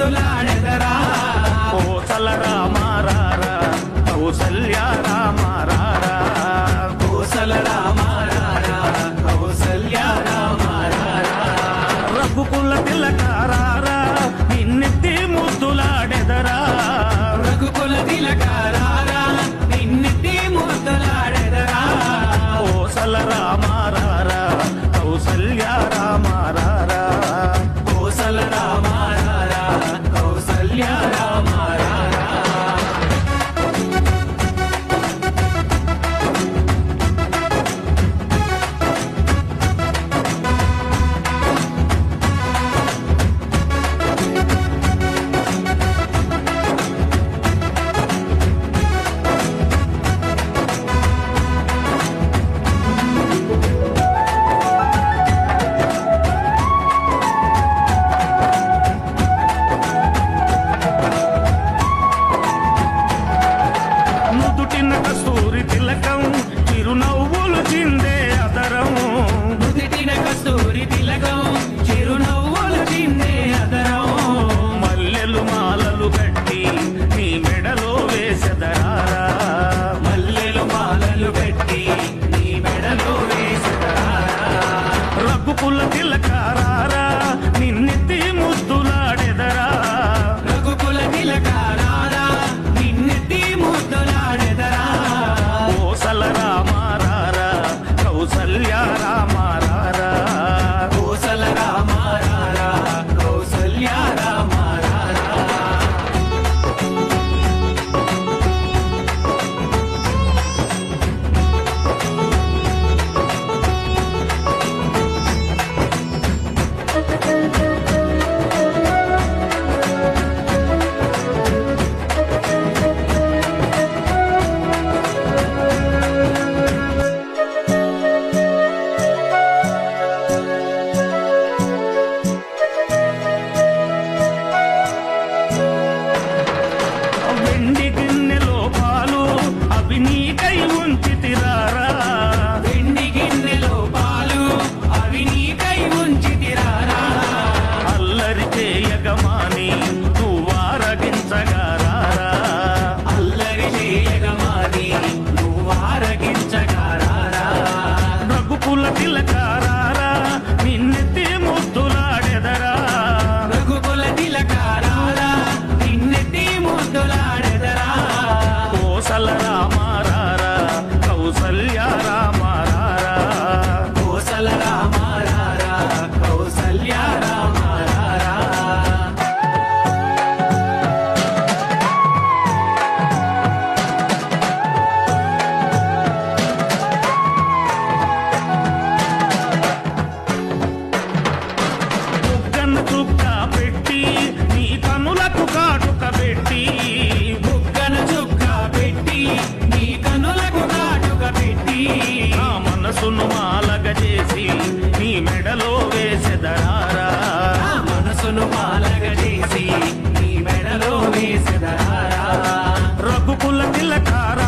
ముద్దులాడెదరా కోసల రామారారా కౌసల్య రామారారా కోసల రామారారా కౌసల్య రామారారా రఘుకుల తిలకారారా నిన్నెత్తి ముద్దులాడెదరా రఘుకుల తిలకారారా నిన్నెత్తి ముద్దులాడెదరా కోసల రామారారా కౌసల్య రామారారా కోసల రామారారా కౌసల్య రామారారా నుదుటిన కస్తూరి తిలకం చిరునవ్వులు చిందే అదరం నుదిటిన కస్తూరి తిలకం చిరునవ్వులు చిందే అదరం మల్లెలు మాలలు కట్టి నీ మెడలో వేసెదరారా మల్లెలు మాలలు పెట్టి నీ మెడలో వేసెదరా రఘుకుల తిలకారారా నిన్నెత్తి ముద్దులాడెదరా రఘుకుల తిలకారారా నిన్నెత్తి ముద్దులాడెదరా కోసల రామారారా కౌసల్య రామారారా కోసల రామారారా కౌసల్య రామారారా వెండి గిన్నెలో పాలు అవి నీకై ఉంచి తిరారా వెండి గిన్నెలో పాలు అవి నీకై ఉంచితిరారా అల్లరి చేయగమాని నువ్వారగించగారారా అల్లరి చేయగమాని నువ్వారగించగారారా రఘుకుల తిలకారారా నిన్నెత్తి ముద్దులాడెదరా రఘుకుల తిలకారారా నిన్నెత్తి ముద్దులాడెదరా కోసల రామారారా కౌసల్య రామారారా కోసల రామారారా కౌసల్య రామారారా బుగ్గన చుక్క పెట్టి నీ కనులకు కాటుక పెట్టి బుగ్గన చుక్క పెట్టి నీ కనులకు కాటుక పెట్టి నా మనసును మాలగ చేసి నీ మెడలో వేసెదరారా నా మనసును మాలగ చేసి నీ మెడలో వేసెదరారా రఘుకుల తిలకారారా